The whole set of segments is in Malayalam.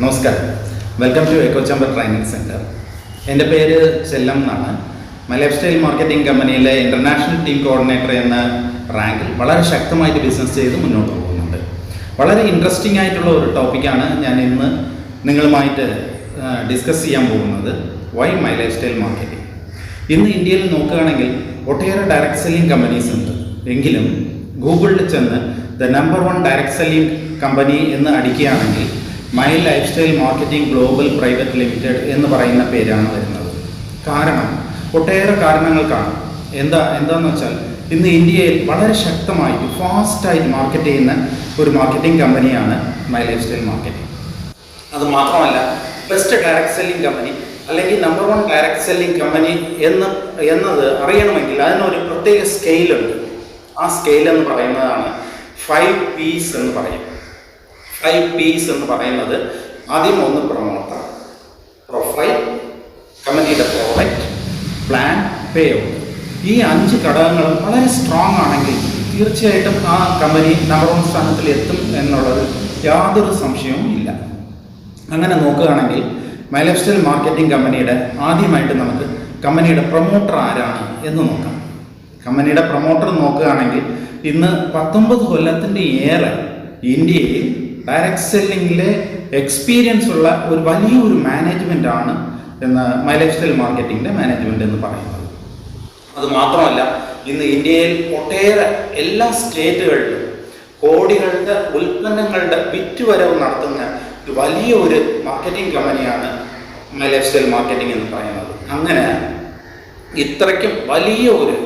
നമസ്കാരം, welcome to echo chamber training centre. എൻ്റെ പേര് ചെല്ലം എന്നാണ്. മൈ ലൈഫ് സ്റ്റൈൽ മാർക്കറ്റിംഗ് കമ്പനിയിലെ ഇൻ്റർനാഷണൽ ടീം കോർഡിനേറ്റർ എന്ന റാങ്കിൽ വളരെ ശക്തമായിട്ട് ബിസിനസ് ചെയ്ത് മുന്നോട്ട് പോകുന്നുണ്ട്. വളരെ ഇൻട്രസ്റ്റിംഗ് ആയിട്ടുള്ള ഒരു ടോപ്പിക്കാണ് ഞാൻ ഇന്ന് നിങ്ങളുമായിട്ട് ഡിസ്കസ് ചെയ്യാൻ പോകുന്നത്. Why my life style marketing. ഇന്ന് ഇന്ത്യയിൽ നോക്കുകയാണെങ്കിൽ ഒട്ടേറെ ഡയറക്റ്റ് സെല്ലിംഗ് കമ്പനീസ് ഉണ്ട്. എങ്കിലും ഗൂഗിളിൽ ചെന്ന് the number 1 direct selling company എന്ന് അടിക്കുകയാണെങ്കിൽ My life style Marketing Global Private Limited എന്ന് പറയുന്ന പേരാണ് വരുന്നത്. കാരണം ഒട്ടേറെ കാരണങ്ങൾക്കാണ്. എന്താണെന്ന് വെച്ചാൽ ഇന്ന് ഇന്ത്യയിൽ വളരെ ശക്തമായിട്ട് ഫാസ്റ്റായിട്ട് മാർക്കറ്റ് ചെയ്യുന്ന ഒരു മാർക്കറ്റിംഗ് കമ്പനിയാണ് മൈ ലൈഫ് സ്റ്റൈൽ മാർക്കറ്റിംഗ്. അത് മാത്രമല്ല, ബെസ്റ്റ് ഡയറക്റ്റ് സെല്ലിംഗ് കമ്പനി അല്ലെങ്കിൽ നമ്പർ 1 ഡയറക്റ്റ് സെല്ലിംഗ് കമ്പനി എന്നത് അറിയണമെങ്കിൽ അതിനൊരു പ്രത്യേക സ്കെയിലുണ്ട്. ആ സ്കെയിൽ എന്ന് പറയുന്നതാണ് 5 P's എന്ന് പറയും. 5 P's എന്ന് പറയുന്നത് ആദ്യം ഒന്ന് പ്രൊമോട്ടർ, പ്രൊഫൈൽ, കമ്പനിയുടെ പ്രോഡക്റ്റ്, പ്ലാൻ, പേ ഔട്ട്. ഈ 5 ഘടകങ്ങളും വളരെ സ്ട്രോങ് ആണെങ്കിൽ തീർച്ചയായിട്ടും ആ കമ്പനി നമ്പർ 1 സ്ഥാനത്തിൽ എത്തും എന്നുള്ളത് യാതൊരു സംശയവും ഇല്ല. അങ്ങനെ നോക്കുകയാണെങ്കിൽ മൈ ലൈഫ് സ്റ്റൈൽ മാർക്കറ്റിംഗ് കമ്പനിയുടെ ആദ്യമായിട്ട് നമുക്ക് കമ്പനിയുടെ പ്രൊമോട്ടർ ആരാണ് എന്ന് നോക്കാം. കമ്പനിയുടെ പ്രൊമോട്ടർ നോക്കുകയാണെങ്കിൽ ഇന്ന് 19 കൊല്ലത്തിൻ്റെ ഏറെ ഇന്ത്യയിൽ ഡയറക്റ്റ് സെല്ലിങ്ങിലെ എക്സ്പീരിയൻസ് ഉള്ള ഒരു വലിയൊരു മാനേജ്മെൻ്റ് ആണ് മൈ ലൈഫ് സ്റ്റൈൽ മാർക്കറ്റിംഗിൻ്റെ മാനേജ്മെൻ്റ് എന്ന് പറയുന്നത്. അത് മാത്രമല്ല, ഇന്ന് ഇന്ത്യയിൽ ഒട്ടേറെ എല്ലാ സ്റ്റേറ്റുകളിലും കോടികളുടെ ഉൽപ്പന്നങ്ങളുടെ വിറ്റുവരവ് നടത്തുന്ന വലിയ ഒരു മാർക്കറ്റിംഗ് കമ്പനിയാണ് മൈ ലൈഫ് സ്റ്റൈൽ മാർക്കറ്റിംഗ് എന്ന് പറയുന്നത്. അങ്ങനെ ഇത്രയ്ക്കും വലിയ ഒരു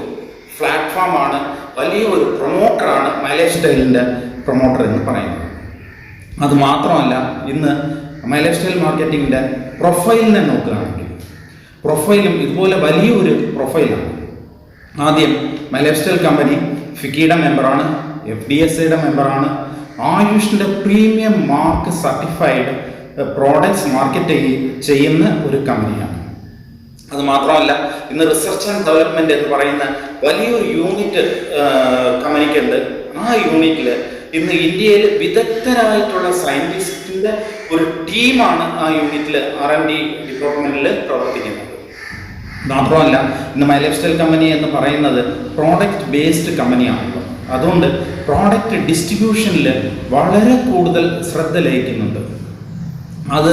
പ്ലാറ്റ്ഫോമാണ്, വലിയ ഒരു പ്രൊമോട്ടറാണ് മൈ ലൈഫ് സ്റ്റൈലിൻ്റെ പ്രൊമോട്ടർ എന്ന് പറയുന്നത്. അത് മാത്രമല്ല, ഇന്ന് മൈ ലൈഫ് സ്റ്റൈൽ മാർക്കറ്റിംഗിൻ്റെ പ്രൊഫൈലിനെ നോക്കുകയാണെങ്കിൽ പ്രൊഫൈലും ഇതുപോലെ വലിയൊരു പ്രൊഫൈലാണ്. ആദ്യം മൈ ലൈഫ് സ്റ്റൈൽ കമ്പനി ഫിക്കിയുടെ മെമ്പറാണ്, FDSAയുടെ മെമ്പറാണ്, ആയുഷിൻ്റെ premium mark certified products market ചെയ്യുന്ന ഒരു കമ്പനിയാണ്. അത് മാത്രമല്ല, ഇന്ന് റിസർച്ച് ആൻഡ് ഡെവലപ്മെൻറ്റ് എന്ന് പറയുന്ന വലിയൊരു യൂണിറ്റ് കമ്പനിക്കുണ്ട്. ആ യൂണിറ്റിൽ ഇന്ന് ഇന്ത്യയിൽ വിദഗ്ധരായിട്ടുള്ള സയൻറ്റിസ്റ്റിൻ്റെ ഒരു ടീമാണ് ആ യൂണിറ്റിൽ R&D ഡിപ്പാർട്ട്മെൻറ്റിൽ പ്രവർത്തിക്കുന്നത്. മാത്രമല്ല, ഇന്ന് മൈ ലൈഫ് സ്റ്റൈൽ കമ്പനി എന്ന് പറയുന്നത് പ്രോഡക്റ്റ് ബേസ്ഡ് കമ്പനിയാണല്ലോ. അതുകൊണ്ട് പ്രോഡക്റ്റ് ഡിസ്ട്രിബ്യൂഷനിൽ വളരെ കൂടുതൽ ശ്രദ്ധ ലയിക്കുന്നുണ്ട്. അത്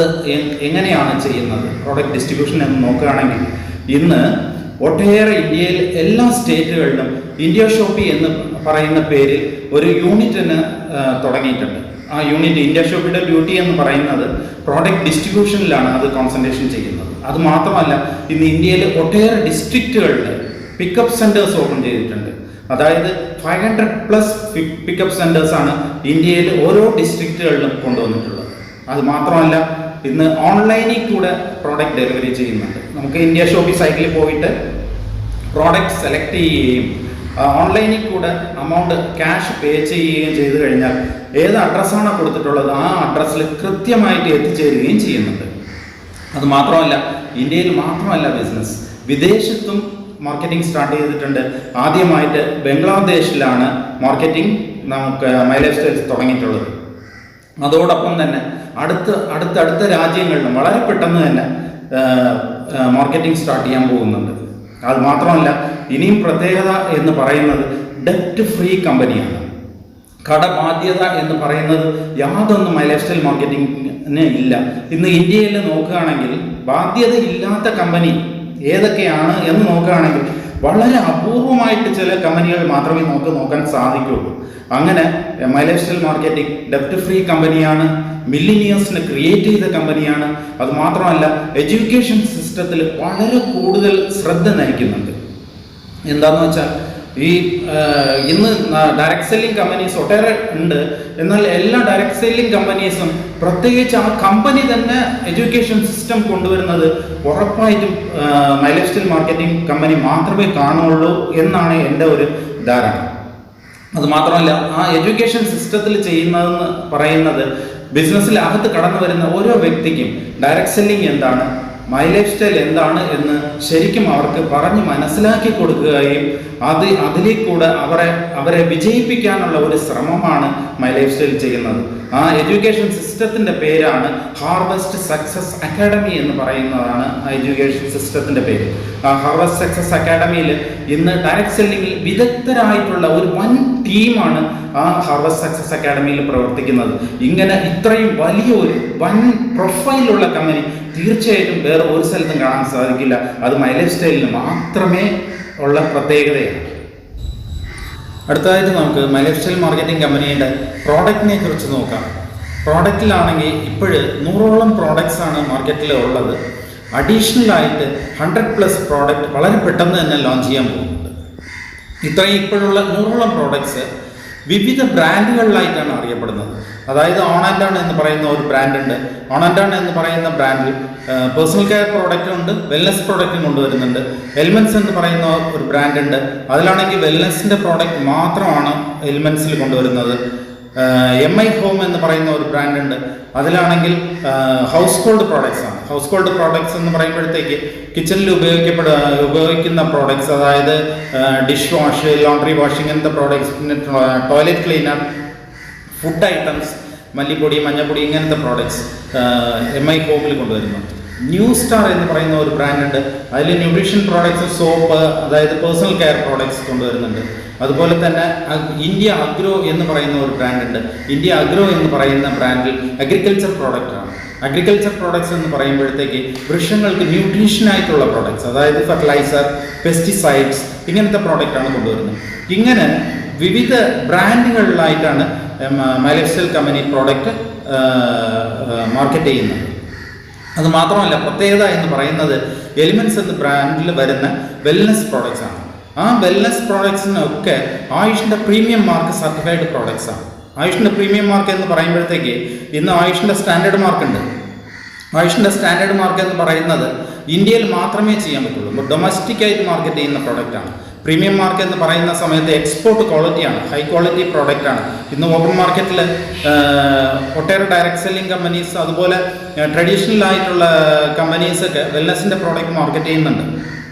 എങ്ങനെയാണ് ചെയ്യുന്നത്? പ്രോഡക്റ്റ് ഡിസ്ട്രിബ്യൂഷൻ എന്ന് നോക്കുകയാണെങ്കിൽ ഇന്ന് ഒട്ടേറെ ഇന്ത്യയിൽ എല്ലാ സ്റ്റേറ്റുകളിലും ഇന്ത്യ ഷോപ്പി എന്ന് പറയുന്ന പേരിൽ ഒരു യൂണിറ്റിന് തുടങ്ങിയിട്ടുണ്ട്. ആ യൂണിറ്റ് ഇന്ത്യ ഷോപ്പിയുടെ ഡ്യൂട്ടി എന്ന് പറയുന്നത് പ്രോഡക്റ്റ് ഡിസ്ട്രിബ്യൂഷനിലാണ് അത് കോൺസെൻട്രേഷൻ ചെയ്യുന്നത്. അത് മാത്രമല്ല, ഇന്ന് ഇന്ത്യയിൽ ഒട്ടേറെ ഡിസ്ട്രിക്റ്റുകളിൽ പിക്കപ്പ് സെൻറ്റേഴ്സ് ഓപ്പൺ ചെയ്തിട്ടുണ്ട്. അതായത് 500+ പിക്കപ്പ് സെൻറ്റേഴ്സാണ് ഇന്ത്യയിൽ ഓരോ ഡിസ്ട്രിക്റ്റുകളിലും കൊണ്ടുവന്നിട്ടുള്ളത്. അത് മാത്രമല്ല, ഇന്ന് ഓൺലൈനിൽ കൂടെ പ്രോഡക്റ്റ് ഡെലിവറി ചെയ്യുന്നുണ്ട്. നമുക്ക് ഇന്ത്യ ഷോപ്പി സൈറ്റിൽ പോയിട്ട് പ്രോഡക്റ്റ് സെലക്ട് ചെയ്യുകയും ഓൺലൈനിൽ കൂടെ അമൗണ്ട് ക്യാഷ് പേ ചെയ്യുകയും ചെയ്തു കഴിഞ്ഞാൽ ഏത് അഡ്രസ്സാണോ കൊടുത്തിട്ടുള്ളത് ആ അഡ്രസ്സിൽ കൃത്യമായിട്ട് എത്തിച്ചേരുകയും ചെയ്യുന്നുണ്ട്. അത് മാത്രമല്ല, ഇന്ത്യയിൽ മാത്രമല്ല ബിസിനസ്, വിദേശത്തും മാർക്കറ്റിംഗ് സ്റ്റാർട്ട് ചെയ്തിട്ടുണ്ട്. ആദ്യമായിട്ട് ബംഗ്ലാദേശിലാണ് മാർക്കറ്റിംഗ് നമുക്ക് മൈ ലൈഫ് സ്റ്റൈൽ തുടങ്ങിയിട്ടുള്ളത്. അതോടൊപ്പം തന്നെ അടുത്ത രാജ്യങ്ങളിലും വളരെ പെട്ടെന്ന് തന്നെ മാർക്കറ്റിംഗ് സ്റ്റാർട്ട് ചെയ്യാൻ പോകുന്നുണ്ട്. അത് മാത്രമല്ല, ഇനിയും പ്രത്യേകത എന്ന് പറയുന്നത് ഡെറ്റ് ഫ്രീ കമ്പനിയാണ്. കടബാധ്യത എന്ന് പറയുന്നത് യാതൊന്നും മൈ ലൈഫ് സ്റ്റൈൽ മാർക്കറ്റിംഗിന് ഇല്ല. ഇന്ന് ഇന്ത്യയിൽ നോക്കുകയാണെങ്കിൽ ബാധ്യത ഇല്ലാത്ത കമ്പനി ഏതൊക്കെയാണ് എന്ന് നോക്കുകയാണെങ്കിൽ വളരെ അപൂർവമായിട്ട് ചില കമ്പനികൾ മാത്രമേ നോക്കാൻ സാധിക്കുകയുള്ളൂ. അങ്ങനെ മൈ ലൈഫ് സ്റ്റൈൽ മാർക്കറ്റിംഗ് ഡെപ്റ്റ് ഫ്രീ കമ്പനിയാണ്, മില്ലിനിയേഴ്സിനെ ക്രിയേറ്റ് ചെയ്ത കമ്പനിയാണ്. അത് മാത്രമല്ല, എഡ്യൂക്കേഷൻ സിസ്റ്റത്തിൽ വളരെ കൂടുതൽ ശ്രദ്ധ നയിക്കുന്നുണ്ട്. എന്താണെന്ന് വെച്ചാൽ ഇന്ന് ഡയറക്റ്റ് സെല്ലിംഗ് കമ്പനീസ് ഒട്ടേറെ ഉണ്ട്. എന്നാൽ എല്ലാ ഡയറക്റ്റ് സെല്ലിംഗ് കമ്പനീസും പ്രത്യേകിച്ച് ആ കമ്പനി തന്നെ എഡ്യൂക്കേഷൻ സിസ്റ്റം കൊണ്ടുവരുന്നത് ഉറപ്പായിട്ടും my life style marketing company മാത്രമേ കാണുള്ളൂ എന്നാണ് എൻ്റെ ഒരു ധാരണ. അത് മാത്രമല്ല, ആ എഡ്യൂക്കേഷൻ സിസ്റ്റത്തിൽ ചെയ്യുന്നതെന്ന് പറയുന്നത് ബിസിനസ്സിൽ അകത്ത് കടന്നു വരുന്ന ഓരോ വ്യക്തിക്കും ഡയറക്റ്റ് സെല്ലിംഗ് എന്താണ്, മൈ ലൈഫ് സ്റ്റൈൽ എന്താണ് എന്ന് ശരിക്കും അവർക്ക് പറഞ്ഞ് മനസ്സിലാക്കി കൊടുക്കുകയും അതിലേക്കൂടെ അവരെ വിജയിപ്പിക്കാനുള്ള ഒരു ശ്രമമാണ് മൈ ലൈഫ് സ്റ്റൈൽ ചെയ്യുന്നത്. ആ എഡ്യൂക്കേഷൻ സിസ്റ്റത്തിൻ്റെ പേരാണ് ഹാർവസ്റ്റ് സക്സസ് അക്കാഡമി എന്ന് പറയുന്നതാണ് ആ എഡ്യൂക്കേഷൻ സിസ്റ്റത്തിൻ്റെ പേര്. ആ ഹാർവസ്റ്റ് സക്സസ് അക്കാഡമിയിൽ ഇന്ന് ഡയറക്റ്റ് സെല്ലിംഗിൽ വിദഗ്ധരായിട്ടുള്ള ഒരു വൻ ടീമാണ് ആ ഹാർവസ്റ്റ് സക്സസ് അക്കാഡമിയിൽ പ്രവർത്തിക്കുന്നത്. ഇങ്ങനെ ഇത്രയും വലിയ ഒരു വൻ പ്രൊഫൈലുള്ള കമ്പനി തീർച്ചയായിട്ടും വേറെ ഒരു സ്ഥലത്തും കാണാൻ സാധിക്കില്ല. അത് മൈ ലൈഫ് സ്റ്റൈലിന് മാത്രമേ ഉള്ള പ്രത്യേകതയാണ്. അടുത്തതായിട്ട് നമുക്ക് മൈ ലൈഫ് സ്റ്റൈൽ മാർക്കറ്റിംഗ് കമ്പനിയുടെ പ്രോഡക്റ്റിനെ കുറിച്ച് നോക്കാം. പ്രോഡക്റ്റിലാണെങ്കിൽ ഇപ്പോഴ് 100ഓളം പ്രോഡക്റ്റ്സ് ആണ് മാർക്കറ്റിൽ ഉള്ളത്. അഡീഷണൽ ആയിട്ട് 100+ പ്രോഡക്റ്റ് വളരെ പെട്ടെന്ന് തന്നെ ലോഞ്ച് ചെയ്യാൻ പോകുന്നുണ്ട്. ഇത്രയും ഇപ്പോഴുള്ള 100ഓളം പ്രോഡക്ട്സ് വിവിധ ബ്രാൻഡുകളിലായിട്ടാണ് അറിയപ്പെടുന്നത്. അതായത് ഓൺ ആൻഡ് ഓൺ എന്ന് പറയുന്ന ഒരു ബ്രാൻഡ് ഉണ്ട്. ഓൺ ആൻഡ് ഓൺ എന്ന് പറയുന്ന ബ്രാൻഡിൽ പേഴ്സണൽ കെയർ പ്രോഡക്റ്റ് ഉണ്ട്, വെൽനസ് പ്രോഡക്റ്റും കൊണ്ടുവരുന്നുണ്ട്. എലിമെന്റ്സ് എന്ന് പറയുന്ന ഒരു ബ്രാൻഡ് ഉണ്ട്. അതിലാണെങ്കിൽ വെൽനസിൻ്റെ പ്രോഡക്റ്റ് മാത്രമാണ് എലിമെന്റ്സിൽ കൊണ്ടുവരുന്നത്. MI ഹോം എന്ന് പറയുന്ന ഒരു ബ്രാൻഡ് ഉണ്ട്. അതിലാണെങ്കിൽ ഹൗസ് ഹോൾഡ് പ്രോഡക്ട്സ് ആണ്. ഹൗസ് ഹോൾഡ് പ്രോഡക്ട്സ് എന്ന് പറയുമ്പോഴത്തേക്ക് കിച്ചണിൽ ഉപയോഗിക്കുന്ന പ്രോഡക്ട്സ്, അതായത് ഡിഷ് വാഷ്, ലോണ്ടറി വാഷ്, ഇങ്ങനത്തെ പ്രോഡക്ട്സ്, പിന്നെ ടോയ്ലറ്റ് ക്ലീനർ, ഫുഡ് ഐറ്റംസ്, മല്ലിപ്പൊടി, മഞ്ഞപ്പൊടി, ഇങ്ങനത്തെ പ്രോഡക്ട്സ് MI ഹോമിൽ കൊണ്ടുവരുന്നു. ന്യൂ സ്റ്റാർ എന്ന് പറയുന്ന ഒരു ബ്രാൻഡ് ഉണ്ട്. അതിൽ ന്യൂട്രീഷൻ പ്രോഡക്ട്സ്, സോപ്പ്, അതായത് പേഴ്സണൽ കെയർ പ്രോഡക്ട്സ് കൊണ്ടുവരുന്നുണ്ട്. അതുപോലെ തന്നെ ഇന്ത്യ അഗ്രോ എന്ന് പറയുന്ന ഒരു ബ്രാൻഡ് ഉണ്ട്. ഇന്ത്യ അഗ്രോ എന്ന് പറയുന്ന ബ്രാൻഡിൽ അഗ്രികൾച്ചർ പ്രോഡക്റ്റാണ്. അഗ്രികൾച്ചർ പ്രോഡക്ട്സ് എന്ന് പറയുമ്പോഴത്തേക്ക് വൃക്ഷങ്ങൾക്ക് ന്യൂട്രീഷനായിട്ടുള്ള പ്രോഡക്ട്സ്, അതായത് ഫെർട്ടിലൈസർ, പെസ്റ്റിസൈഡ്സ്, ഇങ്ങനത്തെ പ്രോഡക്റ്റാണ് കൊണ്ടുവരുന്നത്. ഇങ്ങനെ വിവിധ ബ്രാൻഡുകളിലായിട്ടാണ് My life Style company product market ചെയ്യുന്നത്. അത് മാത്രമല്ല, പ്രത്യേകത എന്ന് പറയുന്നത് എലിമെന്റ്സ് എന്ന ബ്രാൻഡിൽ വരുന്ന വെൽനസ് പ്രോഡക്ട്സ് ആണ്. ആ വെൽനസ് പ്രോഡക്ട്സിനൊക്കെ ആയുഷിൻ്റെ പ്രീമിയം മാർക്ക് സർട്ടിഫൈഡ് പ്രോഡക്ട്സ് ആണ്. ആയുഷിൻ്റെ പ്രീമിയം മാർക്ക് എന്ന് പറയുമ്പോഴത്തേക്ക് ഇന്ന് ആയുഷിൻ്റെ സ്റ്റാൻഡേർഡ് മാർക്ക് ഉണ്ട്. ആയുഷിൻ്റെ സ്റ്റാൻഡേർഡ് മാർക്ക് എന്ന് പറയുന്നത് ഇന്ത്യയിൽ മാത്രമേ ചെയ്യാൻ പറ്റുള്ളൂ. ഡൊമസ്റ്റിക് ആയിട്ട് മാർക്കറ്റ് ചെയ്യുന്ന പ്രോഡക്റ്റാണ്. പ്രീമിയം മാർക്ക് എന്ന് പറയുന്ന സമയത്ത് എക്സ്പോർട്ട് ക്വാളിറ്റിയാണ്, ഹൈ ക്വാളിറ്റി പ്രോഡക്റ്റാണ്. ഇന്ന് ഓപ്പൺ മാർക്കറ്റിൽ ഒട്ടേറെ ഡയറക്റ്റ് സെല്ലിംഗ് കമ്പനീസ്, അതുപോലെ ട്രഡീഷണൽ ആയിട്ടുള്ള കമ്പനീസൊക്കെ വെൽനസിൻ്റെ പ്രോഡക്റ്റ് മാർക്കറ്റ് ചെയ്യുന്നുണ്ട്.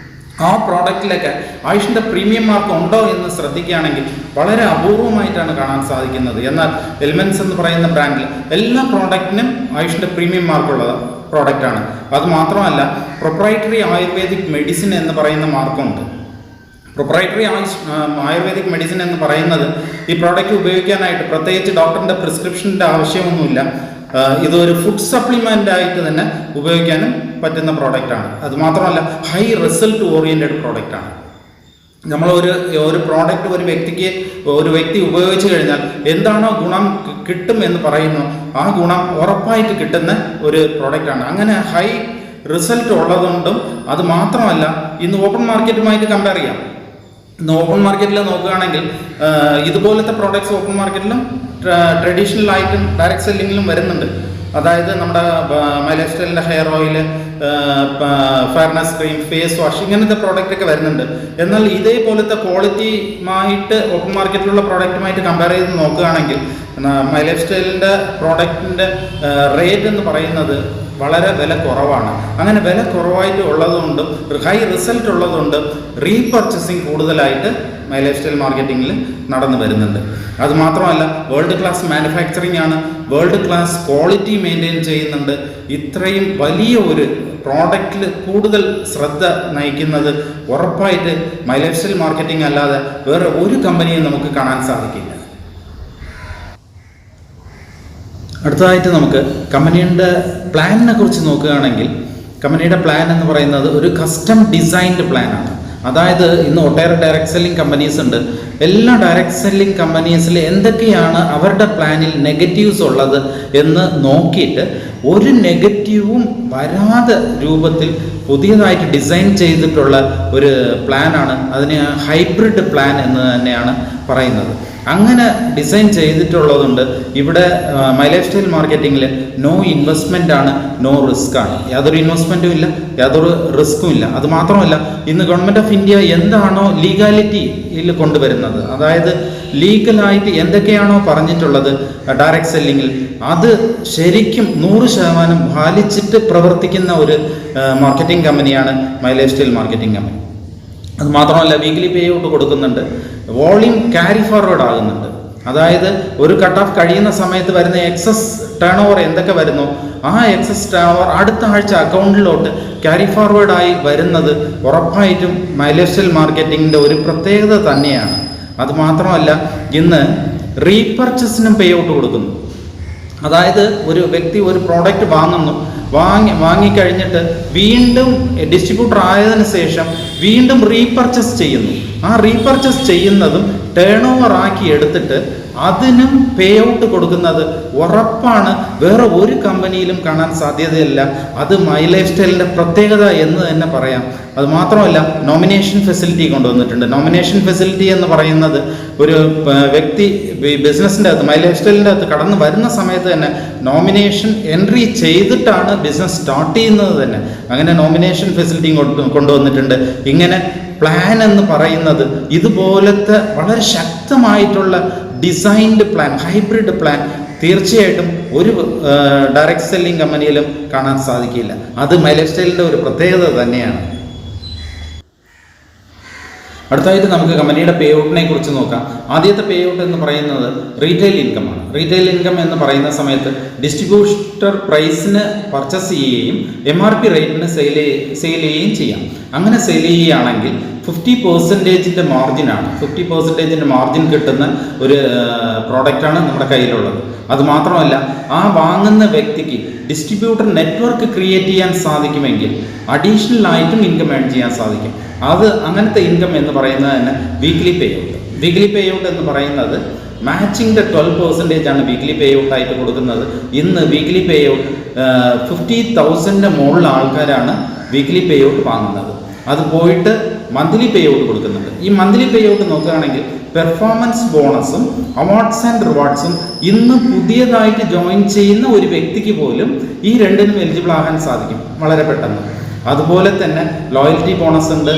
ആ പ്രോഡക്റ്റിലൊക്കെ ആയുഷിൻ്റെ പ്രീമിയം മാർക്ക് ഉണ്ടോ എന്ന് ശ്രദ്ധിക്കുകയാണെങ്കിൽ വളരെ അപൂർവമായിട്ടാണ് കാണാൻ സാധിക്കുന്നത്. എന്നാൽ എലിമെന്റ്സ് എന്ന് പറയുന്ന ബ്രാൻഡിൽ എല്ലാ പ്രോഡക്റ്റിനും ആയുഷിൻ്റെ പ്രീമിയം മാർക്കുള്ള പ്രോഡക്റ്റാണ്. അത് മാത്രമല്ല, പ്രൊപ്രൈറ്ററി ആയുർവേദിക് മെഡിസിൻ എന്ന് പറയുന്ന മാർക്കുണ്ട്. പ്രൊപ്രൈറ്ററി ആയുർവേദിക് മെഡിസിൻ എന്ന് പറയുന്നത് ഈ പ്രോഡക്റ്റ് ഉപയോഗിക്കാനായിട്ട് പ്രത്യേകിച്ച് ഡോക്ടറിൻ്റെ പ്രിസ്ക്രിപ്ഷൻ്റെ ആവശ്യമൊന്നുമില്ല. ഇതൊരു ഫുഡ് സപ്ലിമെൻ്റ് ആയിട്ട് തന്നെ ഉപയോഗിക്കാനും പറ്റുന്ന പ്രോഡക്റ്റാണ്. അതുമാത്രമല്ല, ഹൈ റിസൾട്ട് ഓറിയൻറ്റഡ് പ്രോഡക്റ്റാണ്. നമ്മൾ ഒരു പ്രോഡക്റ്റ് ഒരു വ്യക്തി ഉപയോഗിച്ച് കഴിഞ്ഞാൽ എന്താണോ ഗുണം കിട്ടും എന്ന് പറയുന്നു, ആ ഗുണം ഉറപ്പായിട്ട് കിട്ടുന്ന ഒരു പ്രോഡക്റ്റാണ്. അങ്ങനെ ഹൈ റിസൾട്ട് ഉള്ളതുകൊണ്ടും, അത് മാത്രമല്ല ഇന്ന് ഓപ്പൺ മാർക്കറ്റുമായിട്ട് കമ്പയർ ചെയ്യാം. ഇന്ന് ഓപ്പൺ മാർക്കറ്റിൽ നോക്കുകയാണെങ്കിൽ ഇതുപോലത്തെ പ്രോഡക്ട്സ് ഓപ്പൺ മാർക്കറ്റിലും ട്രഡീഷണൽ ആയിട്ടും ഡയറക്റ്റ് സെല്ലിങ്ങിലും വരുന്നുണ്ട്. അതായത് നമ്മുടെ മൈ ലൈഫ് സ്റ്റൈലിൻ്റെ hair oil, fairness cream, face wash, ഇങ്ങനത്തെ പ്രോഡക്റ്റൊക്കെ വരുന്നുണ്ട്. എന്നാൽ ഇതേപോലത്തെ ക്വാളിറ്റിയുമായിട്ട് ഓപ്പൺ മാർക്കറ്റിലുള്ള പ്രോഡക്റ്റുമായിട്ട് കമ്പയർ ചെയ്ത് നോക്കുകയാണെങ്കിൽ മൈ ലൈഫ് സ്റ്റൈലിൻ്റെ പ്രോഡക്റ്റിൻ്റെ റേറ്റ് എന്ന് പറയുന്നത് വളരെ വില കുറവാണ്. അങ്ങനെ വില കുറവായിട്ട് ഉള്ളതുകൊണ്ടും ഹൈ റിസൾട്ട് ഉള്ളതുകൊണ്ട് റീപർച്ചസിങ് കൂടുതലായിട്ട് മൈ ലൈഫ് സ്റ്റൈൽ മാർക്കറ്റിങ്ങിൽ നടന്നു വരുന്നുണ്ട്. അതുമാത്രമല്ല, വേൾഡ് ക്ലാസ് മാനുഫാക്ചറിങ് ആണ്, വേൾഡ് ക്ലാസ് ക്വാളിറ്റി മെയിൻറ്റെയിൻ ചെയ്യുന്നുണ്ട്. ഇത്രയും വലിയ ഒരു പ്രോഡക്റ്റിൽ കൂടുതൽ ശ്രദ്ധ നയിക്കുന്നത് ഉറപ്പായിട്ട് മൈ ലൈഫ് സ്റ്റൈൽ മാർക്കറ്റിംഗ് അല്ലാതെ വേറെ ഒരു കമ്പനിയും നമുക്ക് കാണാൻ സാധിക്കില്ല. അടുത്തതായിട്ട് നമുക്ക് കമ്പനിയുടെ പ്ലാനിനെ കുറിച്ച് നോക്കുകയാണെങ്കിൽ, കമ്പനിയുടെ പ്ലാൻ എന്ന് പറയുന്നത് ഒരു കസ്റ്റം ഡിസൈൻഡ് പ്ലാനാണ്. അതായത് ഇന്ന് ഒട്ടേറെ ഡയറക്റ്റ് സെല്ലിംഗ് കമ്പനീസ് ഉണ്ട്. എല്ലാ ഡയറക്റ്റ് സെല്ലിംഗ് കമ്പനീസിൽ എന്തൊക്കെയാണ് അവരുടെ പ്ലാനിൽ നെഗറ്റീവ്സ് ഉള്ളത് എന്ന് നോക്കിയിട്ട് ഒരു നെഗറ്റീവും വരാതെ രൂപത്തിൽ പുതിയതായിട്ട് ഡിസൈൻ ചെയ്തിട്ടുള്ള ഒരു പ്ലാനാണ്. അതിന് ഹൈബ്രിഡ് പ്ലാൻ എന്ന് തന്നെയാണ് പറയുന്നത്. അങ്ങനെ ഡിസൈൻ ചെയ്തിട്ടുള്ളതുകൊണ്ട് ഇവിടെ മൈ ലൈഫ് സ്റ്റൈൽ മാർക്കറ്റിങ്ങിൽ നോ ഇൻവെസ്റ്റ്മെൻ്റ് ആണ്, നോ റിസ്ക് ആണ്. യാതൊരു ഇൻവെസ്റ്റ്മെൻറ്റും ഇല്ല, യാതൊരു റിസ്ക്കും ഇല്ല. അതുമാത്രമല്ല, ഇന്ന് ഗവൺമെൻറ് ഓഫ് ഇന്ത്യ എന്താണോ ലീഗാലിറ്റിയിൽ കൊണ്ടുവരുന്നത്, അതായത് ലീഗലായിട്ട് എന്തൊക്കെയാണോ പറഞ്ഞിട്ടുള്ളത് ഡയറക്റ്റ് സെല്ലിങ്ങിൽ, അത് ശരിക്കും 100% പാലിച്ചിട്ട് പ്രവർത്തിക്കുന്ന ഒരു മാർക്കറ്റിംഗ് കമ്പനിയാണ് my life style marketing company. അത് മാത്രമല്ല വീക്ക്ലി പേ ഔട്ട് കൊടുക്കുന്നുണ്ട്, വോളിയം ക്യാരി ഫോർവേഡ് ആകുന്നുണ്ട്. അതായത് ഒരു കട്ട് ഓഫ് കഴിയുന്ന സമയത്ത് വരുന്ന എക്സസ് ടേൺ ഓവർ എന്തൊക്കെ വരുന്നു, ആ എക്സസ് ടേൺ ഓവർ അടുത്ത ആഴ്ച അക്കൗണ്ടിലോട്ട് ക്യാരി ഫോർവേഡ് ആയി വരുന്നത് ഉറപ്പായിട്ടും മൈ ലൈഫ് സ്റ്റൈൽ മാർക്കറ്റിങ്ങിൻ്റെ ഒരു പ്രത്യേകത തന്നെയാണ്. അത് മാത്രമല്ല ഇന്ന് റീപർച്ചസിനും പേ ഔട്ട് കൊടുക്കുന്നു. അതായത് ഒരു വ്യക്തി ഒരു പ്രോഡക്റ്റ് വാങ്ങിക്കഴിഞ്ഞിട്ട് വീണ്ടും ഡിസ്ട്രിബ്യൂട്ടർ ആയതിനു ശേഷം വീണ്ടും റീപർച്ചസ് ചെയ്യുന്നു. ആ റീപർച്ചസ് ചെയ്യുന്നതും ടേൺ ഓവർ ആക്കി എടുത്തിട്ട് അതിനും പേ ഔട്ട് കൊടുക്കുന്നത് ഉറപ്പാണ്. വേറെ ഒരു കമ്പനിയിലും കാണാൻ സാധ്യതയില്ല. അത് മൈ ലൈഫ് സ്റ്റൈലിൻ്റെ പ്രത്യേകത എന്ന് തന്നെ പറയാം. അത് മാത്രമല്ല നോമിനേഷൻ ഫെസിലിറ്റി കൊണ്ടുവന്നിട്ടുണ്ട്. നോമിനേഷൻ ഫെസിലിറ്റി എന്ന് പറയുന്നത് ഒരു വ്യക്തി ബിസിനസ്സിൻ്റെ അകത്ത് മൈ ലൈഫ് സ്റ്റൈലിൻ്റെ അകത്ത് കടന്നു വരുന്ന സമയത്ത് തന്നെ നോമിനേഷൻ എൻട്രി ചെയ്തിട്ടാണ് ബിസിനസ് സ്റ്റാർട്ട് ചെയ്യുന്നത് തന്നെ. അങ്ങനെ നോമിനേഷൻ ഫെസിലിറ്റി കൊണ്ടുവന്നിട്ടുണ്ട്. ഇങ്ങനെ പ്ലാൻ എന്ന് പറയുന്നത് ഇതുപോലത്തെ വളരെ ശക്തമായിട്ടുള്ള ഡിസൈൻഡ് പ്ലാൻ, ഹൈബ്രിഡ് പ്ലാൻ തീർച്ചയായിട്ടും ഒരു ഡയറക്റ്റ് സെല്ലിംഗ് കമ്പനിയിലും കാണാൻ സാധിക്കില്ല. അത് മൈ ലൈഫ് സ്റ്റൈലിൻ്റെ ഒരു പ്രത്യേകത തന്നെയാണ്. അടുത്തായിട്ട് നമുക്ക് കമ്പനിയുടെ പേ ഔട്ടിനെ കുറിച്ച് നോക്കാം. ആദ്യത്തെ പേ ഔട്ട് എന്ന് പറയുന്നത് റീറ്റെയിൽ ഇൻകമാണ്. റീറ്റെയിൽ ഇൻകം എന്ന് പറയുന്ന സമയത്ത് ഡിസ്ട്രിബ്യൂട്ടർ പ്രൈസിന് പർച്ചേസ് ചെയ്യുകയും MRP റേറ്റിന് സെയിൽ ചെയ്യുകയും ചെയ്യാം. അങ്ങനെ സെയിൽ ചെയ്യുകയാണെങ്കിൽ 50% മാർജിനാണ്. 50% മാർജിൻ കിട്ടുന്ന ഒരു പ്രോഡക്റ്റാണ് നമ്മുടെ കയ്യിലുള്ളത്. അത് മാത്രമല്ല ആ വാങ്ങുന്ന വ്യക്തിക്ക് ഡിസ്ട്രിബ്യൂട്ടർ നെറ്റ്വർക്ക് ക്രിയേറ്റ് ചെയ്യാൻ സാധിക്കുമെങ്കിൽ അഡീഷണൽ ആയിട്ടും ഇൻകം ഏൺ ചെയ്യാൻ സാധിക്കും. അത് അങ്ങനത്തെ ഇൻകം എന്ന് പറയുന്നത് തന്നെ weekly pay out. Weekly pay out എന്ന് പറയുന്നത് മാച്ചിങ് 12% ആണ് വീക്ക്ലി പേ ഔട്ട് ആയിട്ട് കൊടുക്കുന്നത്. ഇന്ന് വീക്ക്ലി പേ ഔട്ട് 50,000 മുകളിൽ ആൾക്കാരാണ് വീക്ക്ലി പേ ഔട്ട് വാങ്ങുന്നത്. അത് പോയിട്ട് മന്ത്ലി പേ ഔട്ട് കൊടുക്കുന്നുണ്ട്. ഈ മന്ത്ലി പേ ഔട്ട് നോക്കുകയാണെങ്കിൽ പെർഫോമൻസ് ബോണസും അവാർഡ്സ് ആൻഡ് റിവാർഡ്സും ഇന്ന് പുതിയതായിട്ട് ജോയിൻ ചെയ്യുന്ന ഒരു വ്യക്തിക്ക് പോലും ഈ രണ്ടിനും എലിജിബിൾ ആകാൻ സാധിക്കും വളരെ പെട്ടെന്ന്. അതുപോലെ തന്നെ ലോയൽറ്റി ബോണസ് ഉണ്ട്,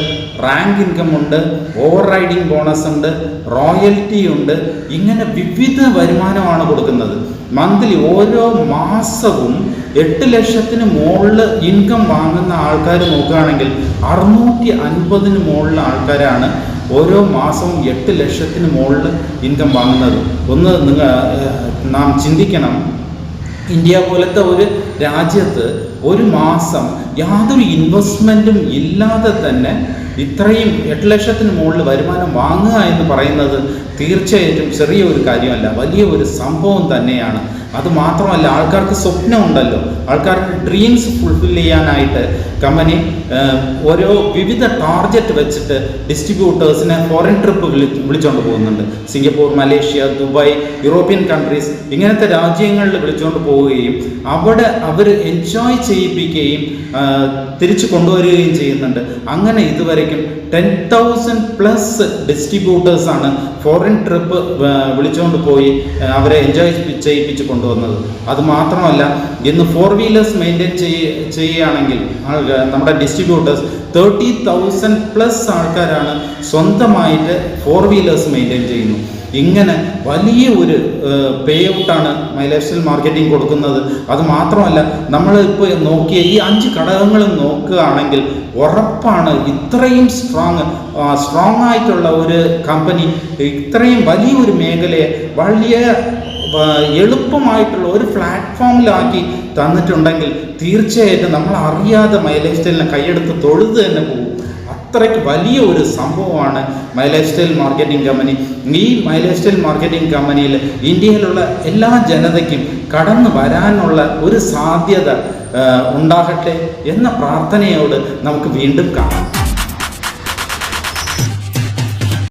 റാങ്ക് ഇൻകം ഉണ്ട്, ഓവർ റൈഡിങ് ബോണസ് ഉണ്ട്, റോയൽറ്റി ഉണ്ട്. ഇങ്ങനെ വിവിധ വരുമാനമാണ് കൊടുക്കുന്നത്. മന്ത്ലി ഓരോ മാസവും 8 ലക്ഷത്തിന് മുകളിൽ ഇൻകം വാങ്ങുന്ന ആൾക്കാർ നോക്കുകയാണെങ്കിൽ 650 മുകളിൽ ആൾക്കാരാണ് ഓരോ മാസവും 8 ലക്ഷത്തിന് മുകളിൽ ഇൻകം വാങ്ങുന്നത്. ഒന്ന് നാം ചിന്തിക്കണം, ഇന്ത്യ പോലത്തെ ഒരു രാജ്യത്ത് ഒരു മാസം യാതൊരു ഇൻവെസ്റ്റ്മെൻറ്റും ഇല്ലാതെ തന്നെ ഇത്രയും 8 ലക്ഷത്തിന് മുകളിൽ വരുമാനം വാങ്ങുക എന്ന് പറയുന്നത് തീർച്ചയായിട്ടും ചെറിയ ഒരു കാര്യമല്ല, വലിയ ഒരു സംഭവം തന്നെയാണ്. അത് മാത്രമല്ല ആൾക്കാർക്ക് സ്വപ്നമുണ്ടല്ലോ, ആൾക്കാർക്ക് ഡ്രീംസ് ഫുൾഫിൽ ചെയ്യാനായിട്ട് കമ്പനി ഓരോ വിവിധ ടാർഗറ്റ് വെച്ചിട്ട് ഡിസ്ട്രിബ്യൂട്ടേഴ്സിനെ ഫോറിൻ ട്രിപ്പ് വിളിച്ചുകൊണ്ട് പോകുന്നുണ്ട്. Singapore, Malaysia, Dubai, European countries ഇങ്ങനത്തെ രാജ്യങ്ങളിൽ വിളിച്ചുകൊണ്ട് പോവുകയും അവിടെ അവർ എൻജോയ് ചെയ്യിപ്പിക്കുകയും തിരിച്ചു കൊണ്ടുവരികയും ചെയ്യുന്നുണ്ട്. അങ്ങനെ ഇതുവരെയ്ക്കും 10,000+ ഡിസ്ട്രിബ്യൂട്ടേഴ്സാണ് ഫോറിൻ ട്രിപ്പ് വിളിച്ചുകൊണ്ട് പോയി അവരെ എൻജോയ് ചെയ്യിപ്പിച്ച് കൊണ്ടുവന്നത്. അത് മാത്രമല്ല ഇന്ന് 4 വീലേഴ്സ് മെയിൻറ്റെയിൻ ചെയ്യുകയാണെങ്കിൽ നമ്മുടെ ഡിസ്ട്രിബ്യൂട്ടേഴ്സ് 30,000+ ആൾക്കാരാണ് സ്വന്തമായിട്ട് 4 വീലേഴ്സ് മെയിൻറ്റെയിൻ ചെയ്യുന്നു. ഇങ്ങനെ വലിയ ഒരു പേ ഔട്ടാണ് മൈ ലൈഫ് സ്റ്റൈൽ മാർക്കറ്റിംഗ് കൊടുക്കുന്നത്. അത് മാത്രമല്ല നമ്മൾ ഇപ്പോൾ നോക്കിയ ഈ 5 ഘടകങ്ങളും നോക്കുകയാണെങ്കിൽ ഉറപ്പാണ് ഇത്രയും സ്ട്രോങ് ആയിട്ടുള്ള ഒരു കമ്പനി ഇത്രയും വലിയൊരു മേഖലയെ വലിയ എളുപ്പമായിട്ടുള്ള ഒരു പ്ലാറ്റ്ഫോമിലാക്കി തന്നിട്ടുണ്ടെങ്കിൽ തീർച്ചയായിട്ടും നമ്മൾ അറിയാതെ മൈ ലൈഫ് സ്റ്റൈലിനെ കൈയെടുത്ത് തൊഴുത് തന്നെ പോകും. അത്രയ്ക്ക് വലിയ ഒരു സംഭവമാണ് my life style marketing company. ഈ മൈ ലൈഫ് സ്റ്റൈൽ മാർക്കറ്റിംഗ് കമ്പനിയിൽ ഇന്ത്യയിലുള്ള എല്ലാ ജനതയ്ക്കും കടന്നു വരാനുള്ള ഒരു സാധ്യത ഉണ്ടാകട്ടെ എന്ന പ്രാർത്ഥനയോട് നമുക്ക് വീണ്ടും കാണാം.